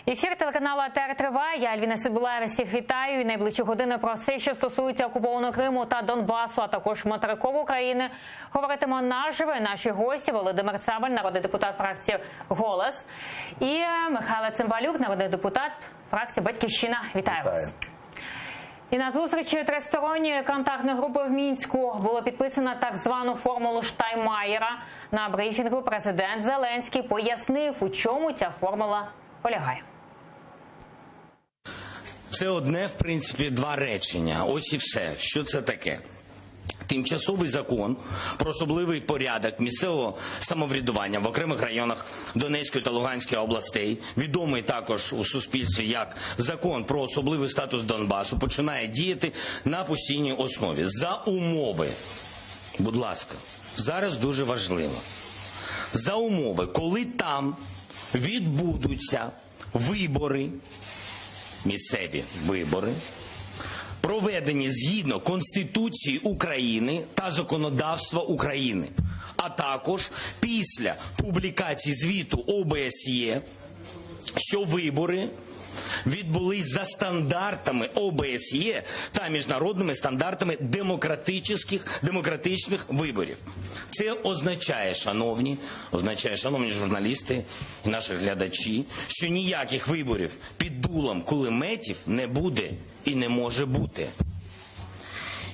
Ефір телеканалу АТR триває. Я Альвіна Сибулаєва всіх вітаю. І найближчі години про все, що стосується окупованого Криму та Донбасу, а також материкової України, говоритиме наживо. Наші гості Володимир Цабаль, народний депутат фракції «Голос», і Михайло Цимбалюк, народний депутат фракції «Батьківщина». Вітаю вас. І на зустрічі тристоронньої контактної групи в Мінську було підписано так звану формулу Штайнмаєра. На брифінгу президент Зеленський пояснив, у чому ця формула полягає. Це одне, в принципі, два речення. Ось і все. Що це таке? Тимчасовий закон про особливий порядок місцевого самоврядування в окремих районах Донецької та Луганської областей, відомий також у суспільстві як закон про особливий статус Донбасу, починає діяти на постійній основі. За умови, будь ласка, зараз дуже важливо, за умови, коли там відбудуться вибори, місцеві вибори, проведені згідно Конституції України та законодавства України, а також після публікації звіту ОБСЄ, що вибори відбулись за стандартами ОБСЄ та міжнародними стандартами демократичних виборів. Це означає, шановні журналісти і наші глядачі, що ніяких виборів під дулом кулеметів не буде і не може бути.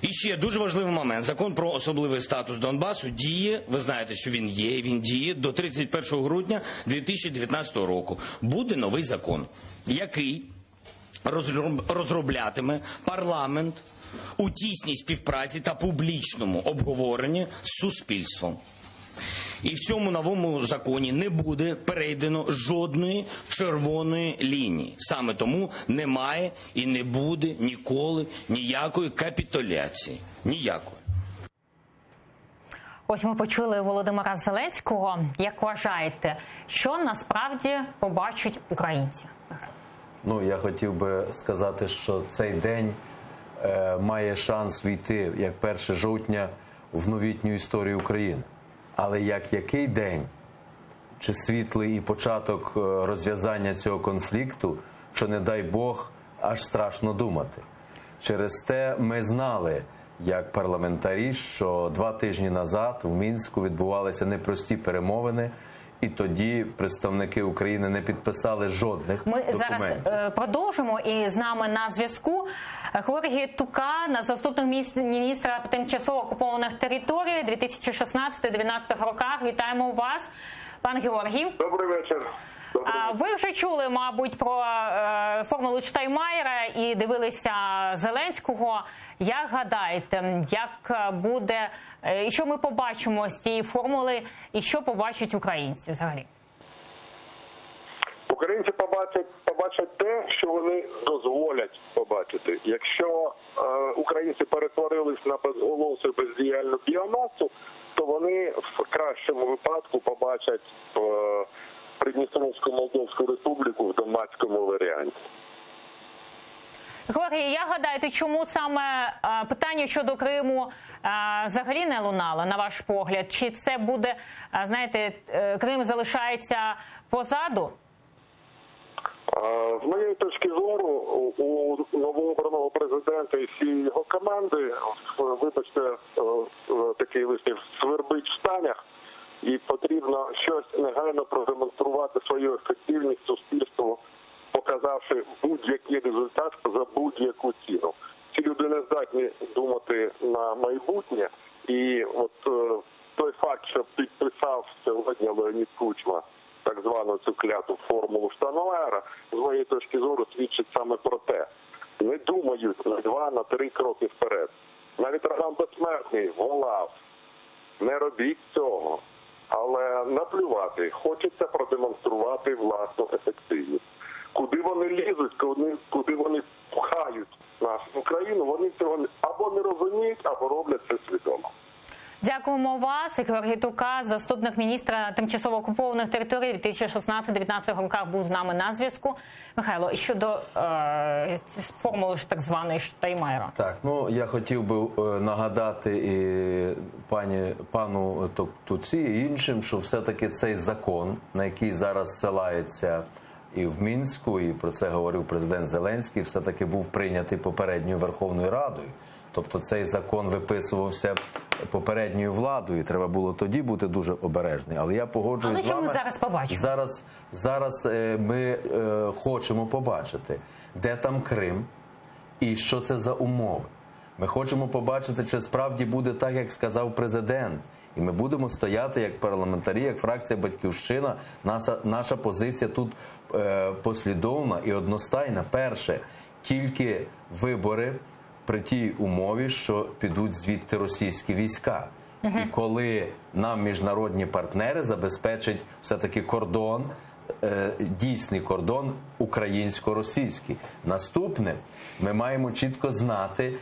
І ще дуже важливий момент. Закон про особливий статус Донбасу діє, ви знаєте, що він діє до 31 грудня 2019 року. Буде новий закон, який розроблятиме парламент у тісній співпраці та публічному обговоренні з суспільством. І в цьому новому законі не буде перейдено жодної червоної лінії. Саме тому немає і не буде ніколи ніякої капітуляції. Ніякої. Ось ми почули Володимира Зеленського. Як вважаєте, що насправді побачать українці? Я хотів би сказати, що цей день має шанс війти як 1 жовтня в новітню історію України. Але який день, чи світлий і початок розв'язання цього конфлікту, що, не дай Бог, аж страшно думати. Через те ми знали, як парламентарі, що 2 тижні назад в Мінську відбувалися непрості перемовини, і тоді представники України не підписали жодних документів. Ми зараз продовжимо, і з нами на зв'язку Георгій Тука, заступник міністра тимчасово окупованих територій 2016-2019 роках. Вітаємо вас, пан Георгій. Добрий вечір. Ви вже чули, мабуть, про формулу Штайнмаєра і дивилися Зеленського. Як гадаєте, як буде, і що ми побачимо з цієї формули, і що побачать українці взагалі? Українці побачать те, що вони дозволять побачити. Якщо українці перетворились на безголосу і бездіяльну біомасу, то вони в кращому випадку побачать Придністровську Молдовську Республіку в Донбаському варіанті. Георгій, як гадаєте, чому саме питання щодо Криму взагалі не лунало, на ваш погляд? Чи це буде, знаєте, Крим залишається позаду? З моєї точки зору, у новообраного президента і всієї його команди, вибачте, такий вислів, свербить в штанях, і потрібно щось негайно продемонструвати свою ефективність суспільству, показавши будь-який результат за будь-яку ціну. Ці люди не здатні думати на майбутнє, і от той факт, що підписав сьогодні Леонід Кучма так звану цю кляту формулу Штайнмаєра, з моєї точки зору свідчить саме про те. Не думають на 2-3 кроки вперед. Навіть Роман Безсмертний волав: не робіть цього. Але наплювати, хочеться продемонструвати власну ефективність. Куди вони лізуть, куди вони пхають нашу країну, вони цього або не розуміють, або роблять це свідомо. Дякуємо вас. Георгій Тука, заступник міністра тимчасово окупованих територій 2016-2019 роках, був з нами на зв'язку. Михайло, щодо формули так званої Штайнмаєра. Так, я хотів би нагадати і пану Туці і іншим, що все-таки цей закон, на який зараз ссилається і в Мінську, і про це говорив президент Зеленський, все-таки був прийнятий попередньою Верховною Радою. Тобто цей закон виписувався попередньою владою, треба було тоді бути дуже обережний. Але я погоджуюсь з вами. Але що ми зараз побачимо? Зараз ми хочемо побачити, де там Крим і що це за умови. Ми хочемо побачити, чи справді буде так, як сказав президент. І ми будемо стояти як парламентарі, як фракція «Батьківщина». Наша позиція тут послідовна і одностайна. Перше, тільки вибори при тій умові, що підуть звідти російські війська. І коли нам міжнародні партнери забезпечать все-таки кордон, дійсний кордон українсько-російський. Наступне, ми маємо чітко знати,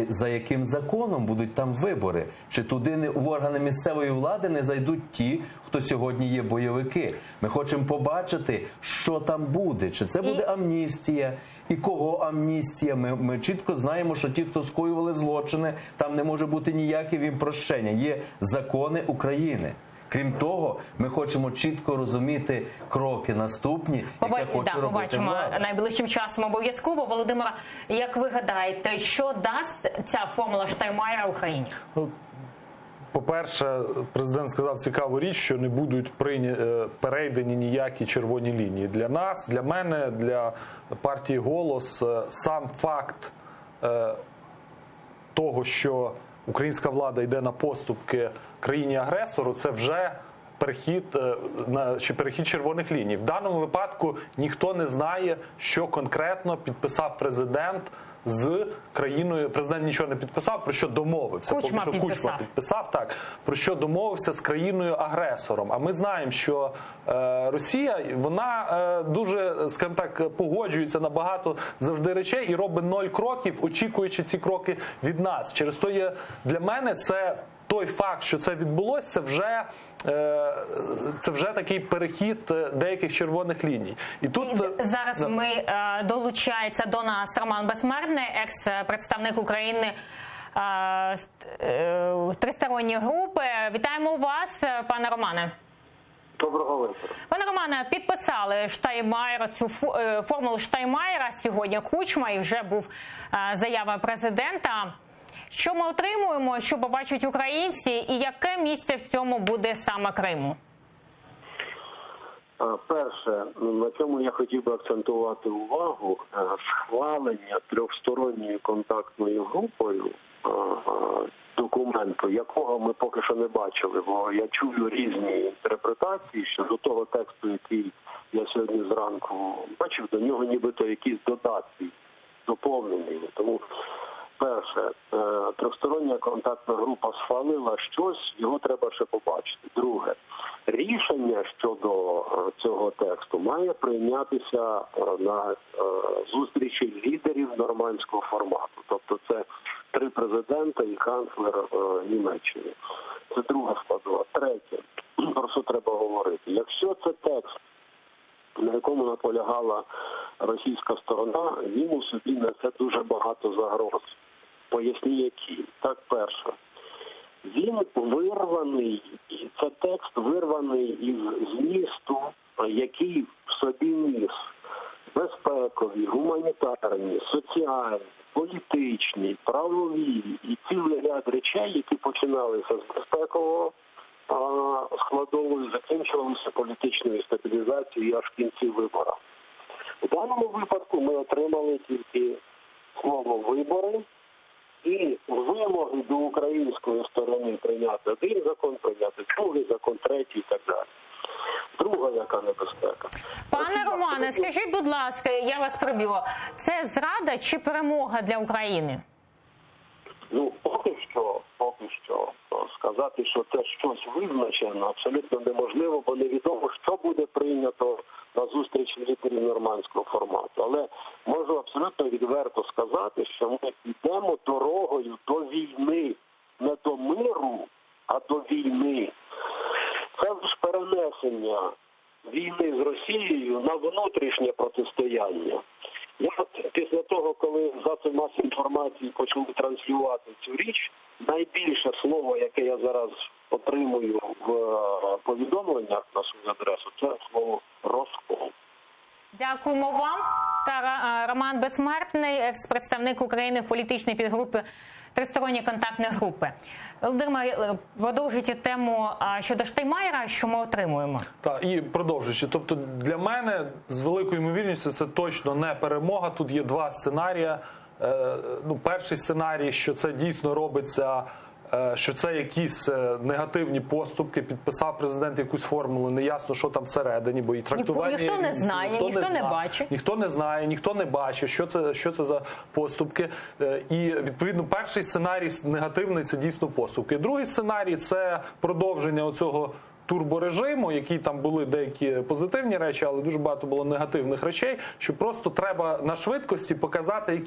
за яким законом будуть там вибори. Чи туди в органи місцевої влади не зайдуть ті, хто сьогодні є бойовики. Ми хочемо побачити, що там буде. Чи це буде амністія, і кого амністія. Ми чітко знаємо, що ті, хто скоювали злочини, там не може бути ніяких їм прощення. Є закони України. Крім того, ми хочемо чітко розуміти кроки наступні, які хоче робити побачимо влада. найближчим часом обов'язково. Володимира, як ви гадаєте, що дасть ця формула Штайнмайєра Україні? По-перше, президент сказав цікаву річ, що не будуть перейдені ніякі червоні лінії. Для нас, для мене, для партії «Голос» сам факт того, що українська влада йде на поступки країні-агресору, це вже перехід червоних ліній. В даному випадку ніхто не знає, що конкретно підписав президент з країною. Президент нічого не підписав, про що домовився. Кучма підписав, так, про що домовився з країною-агресором. А ми знаємо, що Росія, вона дуже, скажімо так, погоджується на багато завжди речей і робить 0 кроків, очікуючи ці кроки від нас. Через то є, для мене це той факт, що це відбулося, це вже такий перехід деяких червоних ліній. І тут зараз долучається до нас Роман Безсмертний, екс-представник України тристоронньої групи. Вітаємо вас, пане Романе. Доброго вечора. Пане Романе, підписали Штайнмайєра, цю формулу Штайнмайєра сьогодні Кучма, і вже був заява президента. Що ми отримуємо, що побачать українці, і яке місце в цьому буде саме Криму? Перше, на чому я хотів би акцентувати увагу, схвалення трьохсторонньою контактною групою документу, якого ми поки що не бачили, бо я чую різні інтерпретації щодо того тексту, який я сьогодні зранку бачив, до нього нібито якісь додатки, доповнені. Тому перше, трьохстороння контактна група схвалила щось, його треба ще побачити. Друге, рішення щодо цього тексту має прийнятися на зустрічі лідерів нормандського формату. Тобто це 3 президента і канцлер Німеччини. Це друга складова. Третє, про що треба говорити. Якщо це текст, на якому наполягала російська сторона, він у собі несе дуже багато загроз. Поясню, які. Так, перше. Він вирваний, це текст вирваний із змісту, який в собі ніс безпекові, гуманітарні, соціальні, політичні, правові і цілий ряд речей, які починалися з безпекового складовою, закінчувалися політичною стабілізацією аж в кінці виборів. В даному випадку ми отримали тільки слово «вибори» і вимоги до української сторони прийняти один закон, прийняти другий закон, третій і так далі. Друга яка небезпека. Пане Романе, скажіть, будь ласка, я вас приб'ю, це зрада чи перемога для України? Ну, поки що сказати, що це щось визначено, абсолютно неможливо, бо невідомо, що буде прийнято на зустріч лідерів нормандського формату. Але можу абсолютно відверто сказати, що ми йдемо дорогою до війни, не до миру, а до війни. Це ж перенесення війни з Росією на внутрішнє протистояння. Я після того, коли засоби масової інформації почали транслювати цю річ, найбільше слово, яке я зараз отримую в повідомленнях на свою адресу, це слово «розкол». Дякуємо вам. Та Роман Безсмертний, екс-представник України в політичній підгрупі Тристоронньої контактної групи. Володимир, продовжуйте тему щодо Штайнмайєра, що ми отримуємо. Так, і продовжуючи. Тобто для мене з великою ймовірністю це точно не перемога. Тут є два сценарії. Перший сценарій, що це дійсно робиться, що це якісь негативні поступки, підписав президент якусь формулу, неясно, що там всередині, бо і трактування... Ніхто не знає, ніхто не бачить. Ніхто не знає, ніхто не бачить, що це за поступки. І, відповідно, перший сценарій негативний – це дійсно поступки. Другий сценарій – це продовження оцього турборежиму, які там були деякі позитивні речі, але дуже багато було негативних речей, що просто треба на швидкості показати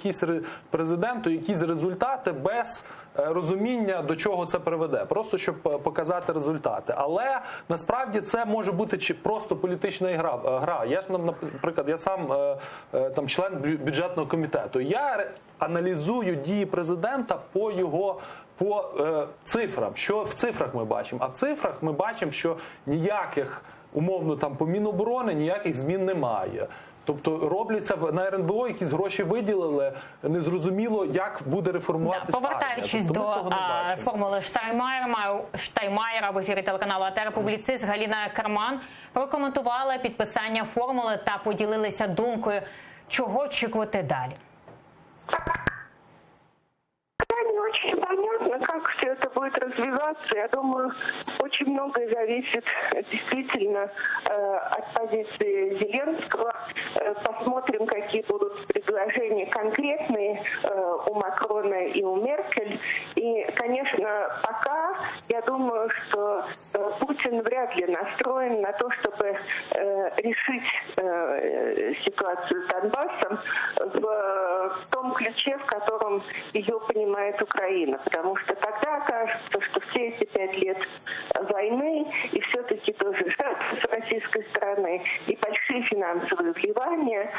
президенту якісь результати без розуміння, до чого це приведе. Просто, щоб показати результати. Але, насправді, це може бути просто політична гра. Я ж, наприклад, я сам там член бюджетного комітету. Я аналізую дії президента по цифрам. Що в цифрах ми бачимо? А в цифрах ми бачимо, що ніяких, умовно, там по Міноборони ніяких змін немає. Тобто робляться на РНБО, якісь гроші виділили, незрозуміло, як буде реформуватися армія. Повертаючись до формули Штайнмайєра в ефірі телеканалу АТR, публіцист Галина Карман прокоментувала підписання формули та поділилися думкою, чого очікувати далі. Не очень понятно, как все это будет развиваться. Я думаю, очень многое зависит действительно от позиции Зеленского. Посмотрим, какие будут предложения конкретные у Макрона и у Меркель. И, конечно, пока я думаю, что Путин вряд ли настроен на то, чтобы решить ситуацию с Донбассом в том ключе, в котором ее понимает Украина, потому что тогда окажется, что все эти 5 лет войны и все-таки тоже жертвы с российской стороны и большие финансовые вливания,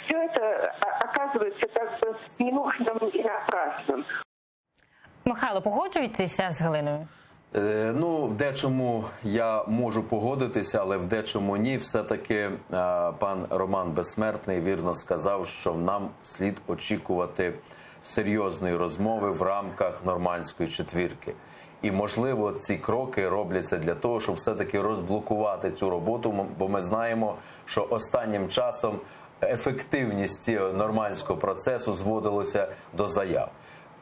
все это оказывается как бы ненужным и напрасным. Михайло, погоджуєтеся з Галиною? В дечому я можу погодитися, але в дечому ні. Все-таки пан Роман Безсмертний вірно сказав, що нам слід очікувати серйозної розмови в рамках нормандської четвірки. І, можливо, ці кроки робляться для того, щоб все-таки розблокувати цю роботу, бо ми знаємо, що останнім часом ефективність цього нормандського процесу зводилася до заяв.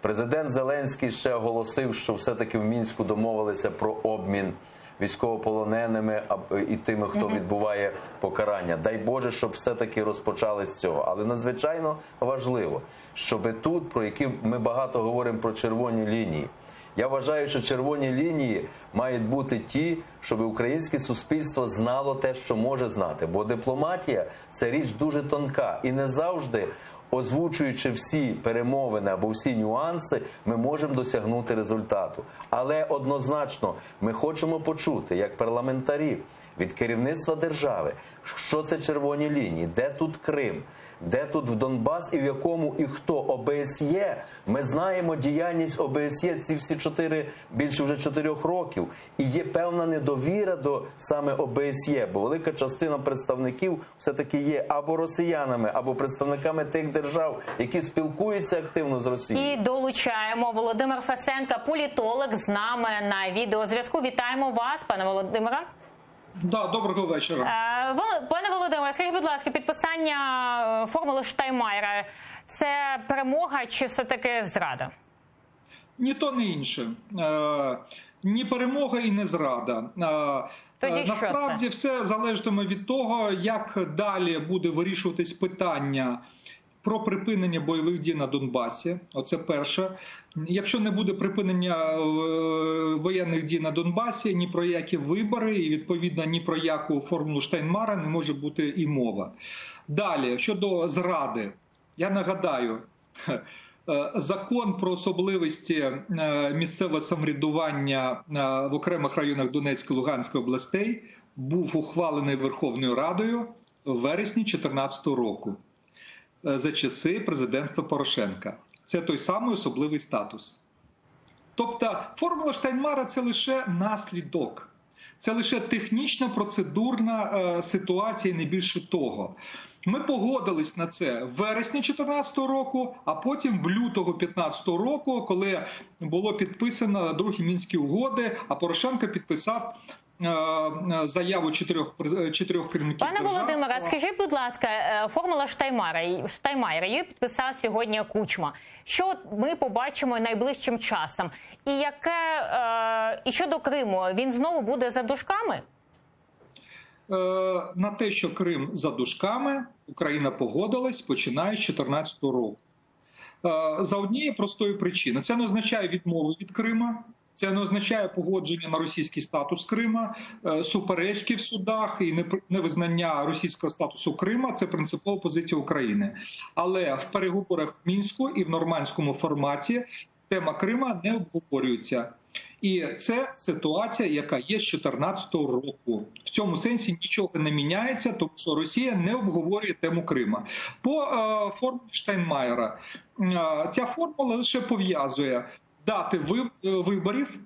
Президент Зеленський ще оголосив, що все-таки в Мінську домовилися про обмін військовополоненими і тими, хто відбуває покарання. Дай Боже, щоб все-таки розпочали з цього. Але надзвичайно важливо, щоб тут, про які ми багато говоримо про червоні лінії, я вважаю, що червоні лінії мають бути ті, щоб українське суспільство знало те, що може знати. Бо дипломатія – це річ дуже тонка. І не завжди, озвучуючи всі перемовини або всі нюанси, ми можемо досягнути результату. Але однозначно ми хочемо почути, як парламентарі, від керівництва держави, що це червоні лінії, де тут Крим, де тут Донбас і в якому і хто ОБСЄ. Ми знаємо діяльність ОБСЄ ці всі більше вже 4 років. І є певна недовіра до саме ОБСЄ, бо велика частина представників все-таки є або росіянами, або представниками тих держав, які спілкуються активно з Росією. І долучаємо Володимир Фесенко, політолог, з нами на відеозв'язку. Вітаємо вас, пане Володимире. Да, доброго вечора. Пане Володимире, скажіть, будь ласка, підписання формули Штайнмайєра – це перемога чи все-таки зрада? Ні то, ні інше. Ні перемога і не зрада. Насправді все залежатиме від того, як далі буде вирішуватись питання про припинення бойових дій на Донбасі. Оце перше. Якщо не буде припинення воєнних дій на Донбасі, ні про які вибори і, відповідно, ні про яку формулу Штайнмайєра не може бути і мова. Далі, щодо зради. Я нагадаю, закон про особливості місцевого самоврядування в окремих районах Донецької і Луганської областей був ухвалений Верховною Радою в вересні 2014 року за часи президентства Порошенка. Це той самий особливий статус. Тобто формула Штайнмайєра – це лише наслідок. це лише технічна процедурна ситуація, не більше того. Ми погодились на це в вересні 2014 року, а потім в лютого 2015 року, коли було підписано другі Мінські угоди, а Порошенко підписав заяву чотирьох керівників Пане держав. Володимире, скажіть, будь ласка, формула Штайнмайєра, її підписав сьогодні Кучма. Що ми побачимо найближчим часом? І щодо Криму, він знову буде за дужками? На те, що Крим за дужками, Україна погодилась, починаючи з 2014 року. За однієї простої причини. Це не означає відмову від Крима, це не означає погодження на російський статус Крима, суперечки в судах і невизнання російського статусу Крима – це принципова позиція України. Але в переговорах в Мінську і в нормандському форматі тема Крима не обговорюється. І це ситуація, яка є з 2014 року. В цьому сенсі нічого не міняється, тому що Росія не обговорює тему Крима. По формулі Штайнмайєра. Ця формула лише пов'язує дати виборів,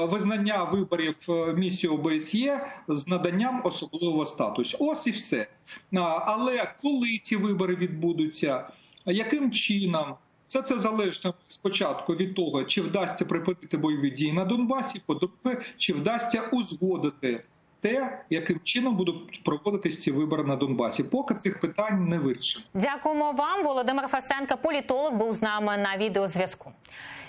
визнання виборів місії ОБСЄ з наданням особливого статусу. Ось і все. Але коли ці вибори відбудуться, яким чином, все це залежно спочатку від того, чи вдасться припинити бойові дії на Донбасі, по-друге, чи вдасться узгодити те, яким чином будуть проводитись ці вибори на Донбасі. Поки цих питань не вирішено. Дякуємо вам. Володимир Фесенко, політолог, був з нами на відеозв'язку.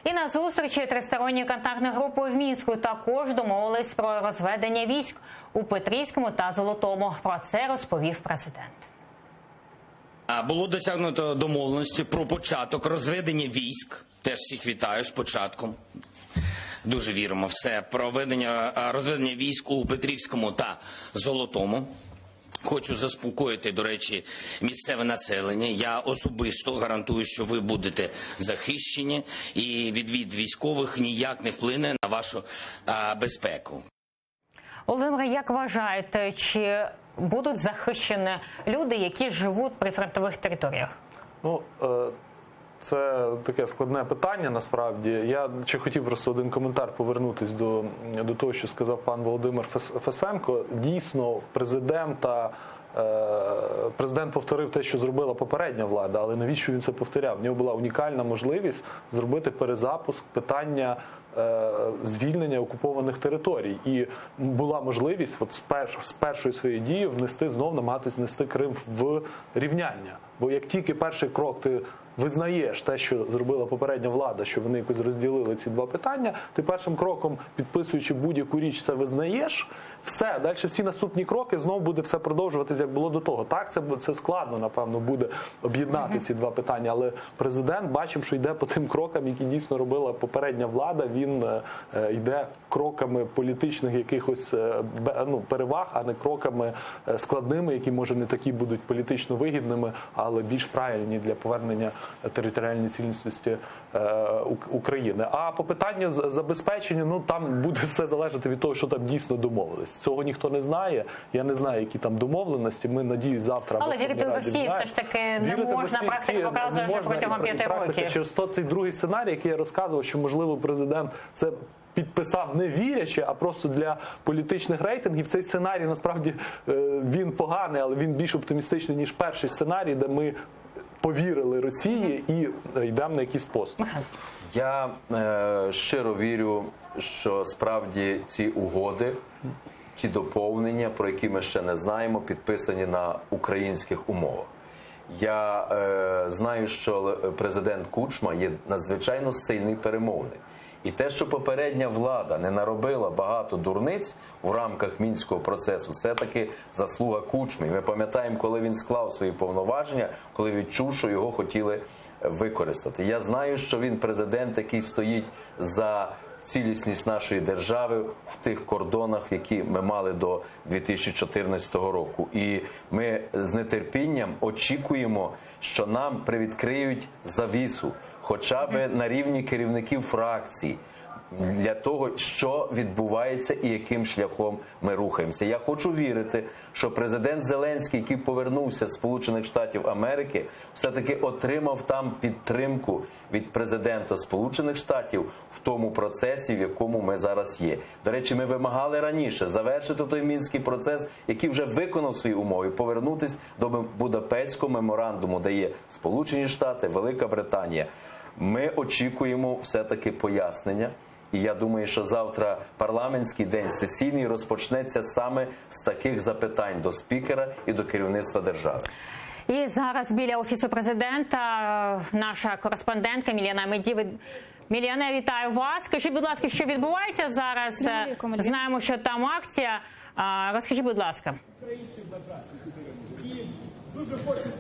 І на зустрічі тристоронньої контактної групи в Мінську також домовились про розведення військ у Петрівському та Золотому. Про це розповів президент. Було досягнуто домовленості про початок розведення військ. Теж всіх вітаю з початком. Дуже віримо в це. Розведення військ у Петрівському та Золотому. Хочу заспокоїти, до речі, місцеве населення. Я особисто гарантую, що ви будете захищені і відвід військових ніяк не вплине на вашу безпеку. Володимире, як вважаєте, чи будуть захищені люди, які живуть при фронтових територіях? Це таке складне питання, насправді. Я ще хотів просто один коментар повернутися до того, що сказав пан Володимир Фесенко. Дійсно, в президент повторив те, що зробила попередня влада, але навіщо він це повторяв? В нього була унікальна можливість зробити перезапуск питання звільнення окупованих територій. І була можливість з першої своєї дії намагатись внести Крим в рівняння. Бо як тільки перший крок ти визнаєш те, що зробила попередня влада, що вони якось розділили ці два питання, ти першим кроком, підписуючи будь-яку річ, це визнаєш, все, далі всі наступні кроки, знову буде все продовжуватися, як було до того. Так, це складно, напевно, буде об'єднати ці два питання, але президент бачив, що йде по тим крокам, які дійсно робила попередня влада, він йде кроками політичних якихось переваг, а не кроками складними, які, може, не такі будуть політично вигідними, але більш правильні для повернення територіальної цілісності України. А по питанню забезпечення, там буде все залежати від того, що там дійсно домовились. Цього ніхто не знає. Я не знаю, які там домовленості. Ми, надіюсь, завтра... Але вірити в Росії все ж таки не можна. Практика показує, що протягом 5 років. Через той другий сценарій, який я розказував, що, можливо, президент це підписав не вірячи, а просто для політичних рейтингів. Цей сценарій, насправді, він поганий, але він більш оптимістичний, ніж перший сценарій, де ми повірили Росії і йдемо на якийсь пост. Я щиро вірю, що справді ці угоди, ті доповнення, про які ми ще не знаємо, підписані на українських умовах. Я знаю, що президент Кучма є надзвичайно сильний перемовник. І те, що попередня влада не наробила багато дурниць у рамках Мінського процесу, це таки заслуга Кучми. Ми пам'ятаємо, коли він склав свої повноваження, коли відчув, що його хотіли використати. Я знаю, що він президент, який стоїть за цілісність нашої держави в тих кордонах, які ми мали до 2014 року. І ми з нетерпінням очікуємо, що нам привідкриють завісу, хоча б на рівні керівників фракцій. для того, що відбувається і яким шляхом ми рухаємося. Я хочу вірити, що президент Зеленський, який повернувся з Сполучених Штатів Америки, все-таки отримав там підтримку від президента Сполучених Штатів в тому процесі, в якому ми зараз є. До речі, ми вимагали раніше завершити той мінський процес, який вже виконав свої умови, повернутися до Будапештського меморандуму, де є Сполучені Штати, Велика Британія. Ми очікуємо все-таки пояснення. І я думаю, що завтра парламентський день сесійний розпочнеться саме з таких запитань до спікера і до керівництва держави. І зараз біля Офісу президента наша кореспондентка Мілена Меді. Мілена, вітаю вас. Скажіть, будь ласка, що відбувається зараз? Знаємо, що там акція. Розкажіть, будь ласка.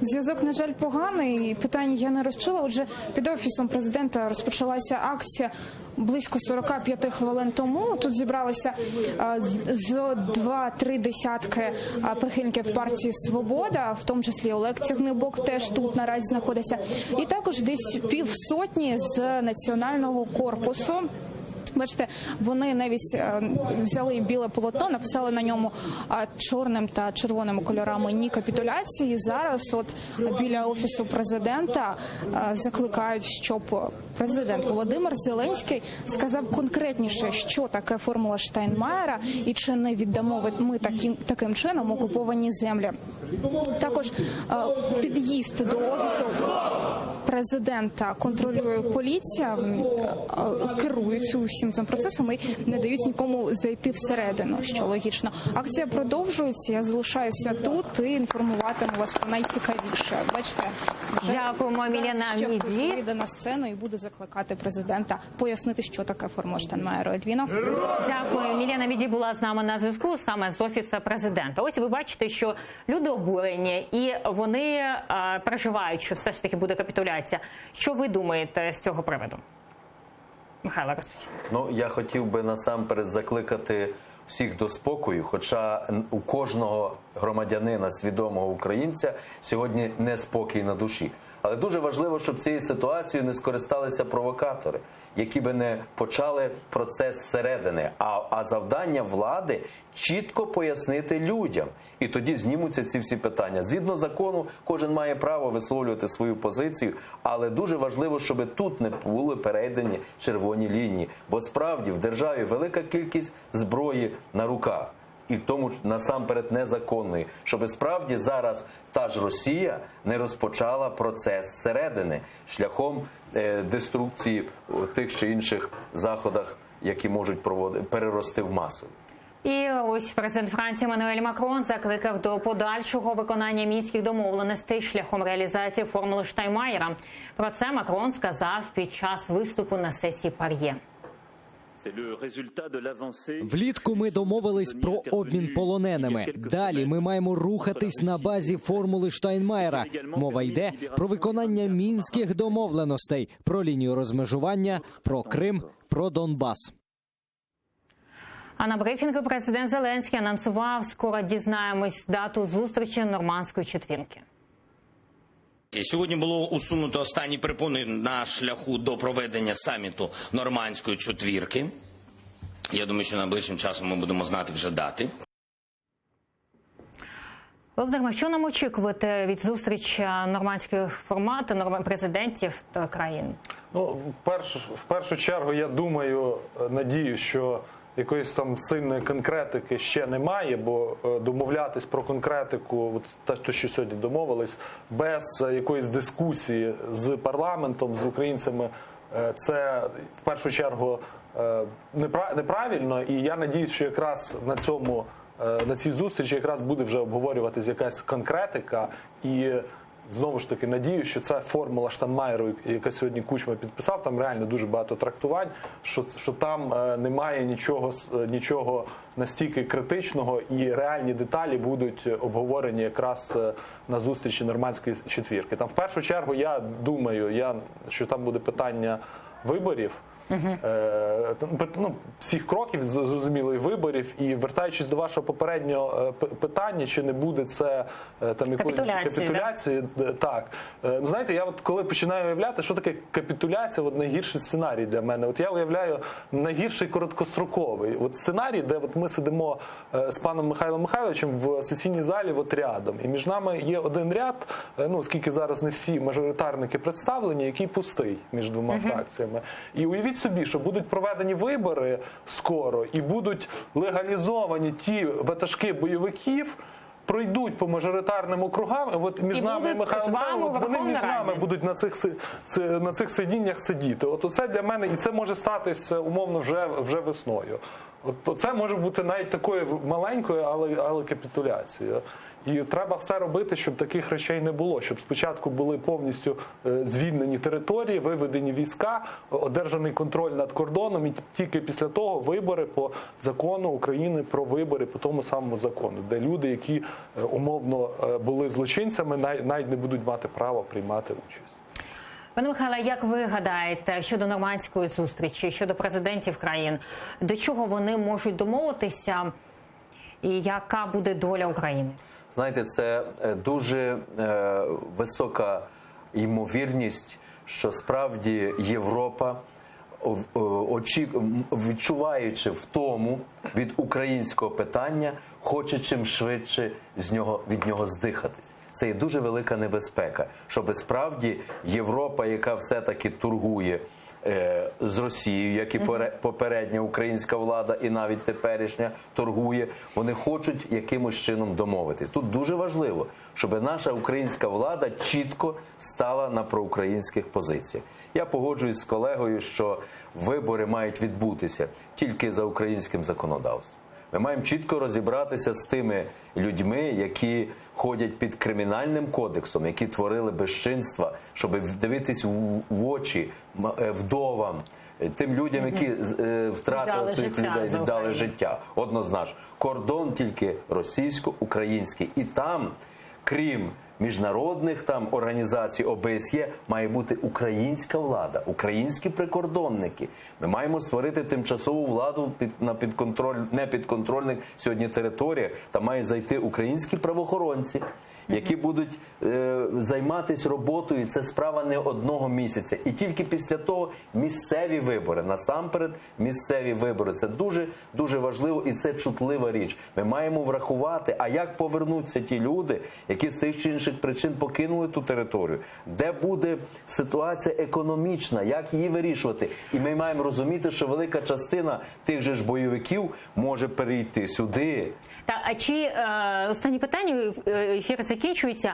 Зв'язок, на жаль, поганий. Питання я не розчула. Отже, під Офісом президента розпочалася акція близько 45 хвилин тому. Тут зібралися з 2-3 десятки прихильників партії «Свобода», в тому числі Олег Тягнибок теж тут наразі знаходиться. І також десь півсотні з Національного корпусу. Бачите, вони навіть взяли біле полотно, написали на ньому чорним та червоними кольорами «Ні капітуляції». Зараз от біля Офісу президента закликають, щоб президент Володимир Зеленський сказав конкретніше, що таке формула Штайнмаєра і чи не віддамо ми таким чином окуповані землі. Також під'їзд до Офісу президента контролює поліція, керують усім цим процесом і не дають нікому зайти всередину, що логічно. Акція продовжується, я залишаюся тут і інформуватиму вас про найцікавіше. Бачите, дякуємо, Мілена Меді. Вийде на сцену і буде закликати президента пояснити, що таке формула Штайнмаєра. Ельвіна. Дякую. Мілена Меді була з нами на зв'язку саме з Офісу президента. Ось ви бачите, що люди обурені і вони переживають, що все ж таки буде капітуляція. Що ви думаєте з цього приводу? Михайло, розпочнемо. Я хотів би насамперед закликати всіх до спокою, хоча у кожного громадянина, свідомого українця, сьогодні неспокій на душі. Але дуже важливо, щоб цією ситуацією не скористалися провокатори, які би не почали процес зсередини. А завдання влади – чітко пояснити людям. І тоді знімуться ці всі питання. Згідно закону, кожен має право висловлювати свою позицію, але дуже важливо, щоб тут не були перейдені червоні лінії. Бо справді в державі велика кількість зброї на руках. І в тому насамперед незаконної, щоб справді зараз та ж Росія не розпочала процес зсередини шляхом деструкції тих чи інших заходах, які можуть перерости в масу. І ось президент Франції Еммануель Макрон закликав до подальшого виконання мінських домовленостей шляхом реалізації формули Штайнмаєра. Про це Макрон сказав під час виступу на сесії Пар'є. Влітку ми домовились про обмін полоненими. Далі ми маємо рухатись на базі формули Штайнмаєра. Мова йде про виконання мінських домовленостей, про лінію розмежування, про Крим, про Донбас. А на брифінгу президент Зеленський анонсував, скоро дізнаємось дату зустрічі Нормандської четвірки. Сьогодні було усунуто останні перепони на шляху до проведення саміту Нормандської четвірки. Я думаю, що найближчим часом ми будемо знати вже дати. Володимир, що нам очікувати від зустрічі нормандського формату президентів країн? В першу чергу, я думаю, надію, що якоїсь там сильної конкретики ще немає, бо домовлятись про конкретику, те, що сьогодні домовились, без якоїсь дискусії з парламентом, з українцями, це в першу чергу неправильно. І я надіюсь, що якраз на цій зустрічі якраз буде вже обговорюватись якась конкретика. І знову ж таки надію, що ця формула Штайнмаєра, яка сьогодні Кучма підписав, там реально дуже багато трактувань, що там немає нічого настільки критичного, і реальні деталі будуть обговорені якраз на зустрічі Нормандської четвірки. Там в першу чергу я думаю, що там буде питання виборів. всіх кроків, зрозуміло, і виборів. І вертаючись до вашого попереднього питання, чи не буде це там якоїсь капітуляції, так. Знаєте, я от коли починаю уявляти, що таке капітуляція, от найгірший сценарій для мене. От я уявляю найгірший короткостроковий. От сценарій, де от ми сидимо з паном Михайлом Михайловичем в сесійній залі от рядом. І між нами є один ряд, оскільки зараз не всі мажоритарники представлені, який пустий між двома фракціями. І уявіть собі, що будуть проведені вибори скоро і будуть легалізовані ті ватажки бойовиків, пройдуть по мажоритарним округам, от між нами і Михайлом Михайловичем, вони між нами будуть на цих сидіннях сидіти. От це для мене, і це може статися умовно вже весною. От це може бути навіть такою маленькою, але капітуляцією. І треба все робити, щоб таких речей не було. Щоб спочатку були повністю звільнені території, виведені війська, одержаний контроль над кордоном, і тільки після того вибори по закону України про вибори по тому самому закону, де люди, які умовно були злочинцями, навіть не будуть мати права приймати участь. Пане Михайле, як ви гадаєте, щодо нормандської зустрічі, щодо президентів країн, до чого вони можуть домовитися і яка буде доля України? Знаєте, це дуже висока ймовірність, що справді Європа, відчуваючи втому від українського питання, хоче чим швидше від нього здихатись. Це є дуже велика небезпека, щоб справді Європа, яка все-таки торгує з Росією, як і попередня українська влада, і навіть теперішня торгує, вони хочуть якимось чином домовитись. Тут дуже важливо, щоб наша українська влада чітко стала на проукраїнських позиціях. Я погоджуюсь з колегою, що вибори мають відбутися тільки за українським законодавством. Ми маємо чітко розібратися з тими людьми, які ходять під кримінальним кодексом, які творили безчинства, щоб дивитись в очі вдовам, тим людям, які втратили своїх людей, віддали життя. Однозначно. Кордон тільки російсько-український. І там, крім міжнародних там організацій ОБСЄ, має бути українська влада, українські прикордонники. Ми маємо створити тимчасову владу на непідконтрольних сьогодні територіях. Там мають зайти українські правоохоронці, які будуть займатися роботою. Це справа не одного місяця. І тільки після того місцеві вибори. Насамперед місцеві вибори. Це дуже важливо і це чутлива річ. Ми маємо врахувати, а як повернуться ті люди, які з тих чи інших причин покинули ту територію. Де буде ситуація економічна, як її вирішувати. І ми маємо розуміти, що велика частина тих же ж бойовиків може перейти сюди. А чи, останнє питання, ефір закінчується,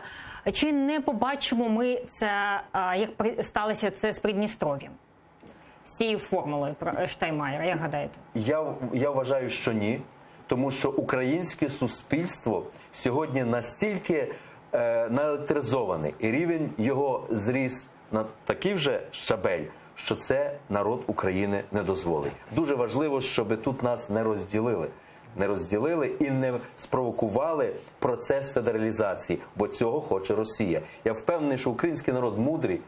чи не побачимо ми це, як сталося це з Придністров'ям? З цією формулою Штайнмайєра, як гадаєте? Я вважаю, що ні. Тому що українське суспільство сьогодні настільки наелектризований, і рівень його зріс на такий вже щабель, що це народ України не дозволить. Дуже важливо, щоб тут нас не розділили і не спровокували процес федералізації, бо цього хоче Росія. Я впевнений, що український народ мудрий,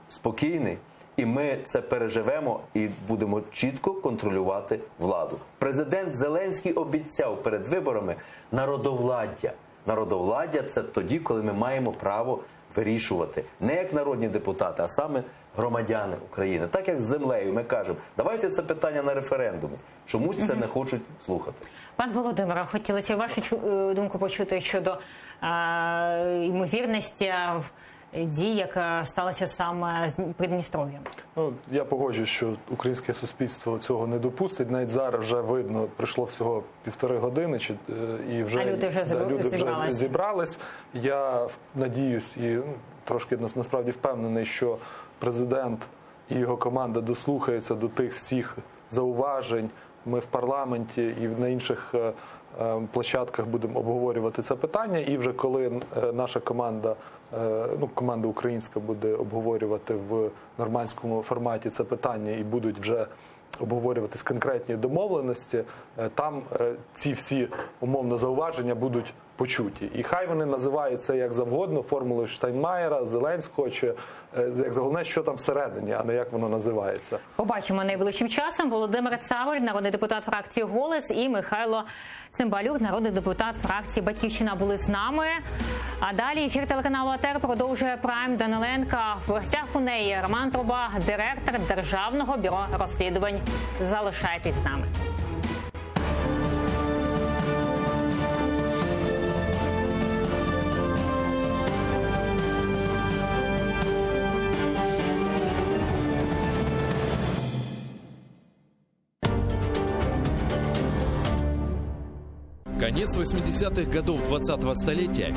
спокійний, і ми це переживемо і будемо чітко контролювати владу. Президент Зеленський обіцяв перед виборами народовладдя. Народовладдя – це тоді, коли ми маємо право вирішувати. Не як народні депутати, а саме громадяни України. Так як з землею ми кажемо, давайте це питання на референдумі. Чомусь це не хочуть слухати. Пан Володимире, хотілося вашу думку почути щодо ймовірності дій, яка сталася саме з Придністров'ям. Я погоджуюсь, що українське суспільство цього не допустить. Навіть зараз вже видно, пройшло всього 1,5 години, і вже люди вже зібрались. Я надіюсь і трошки насправді впевнений, що президент і його команда дослухаються до тих всіх зауважень. Ми в парламенті і на інших площадках будемо обговорювати це питання, і вже коли наша команда, команда українська буде обговорювати в нормандському форматі це питання і будуть вже обговорюватись конкретні домовленості, там ці всі умовно зауваження будуть почуті. І хай вони називають це як завгодно, формулою Штайнмаєра, Зеленського, чи як головне, що там всередині, а не як воно називається. Побачимо найближчим часом. Володимир Цабаль, народний депутат фракції «Голос», і Михайло Цимбалюк, народний депутат фракції «Батьківщина», були з нами. А далі ефір телеканалу АТR продовжує Прайм Даниленка. В гостях у неї Роман Труба, директор Державного бюро розслідувань. Залишайтесь з нами. Конец 80-х годов 20-го столетия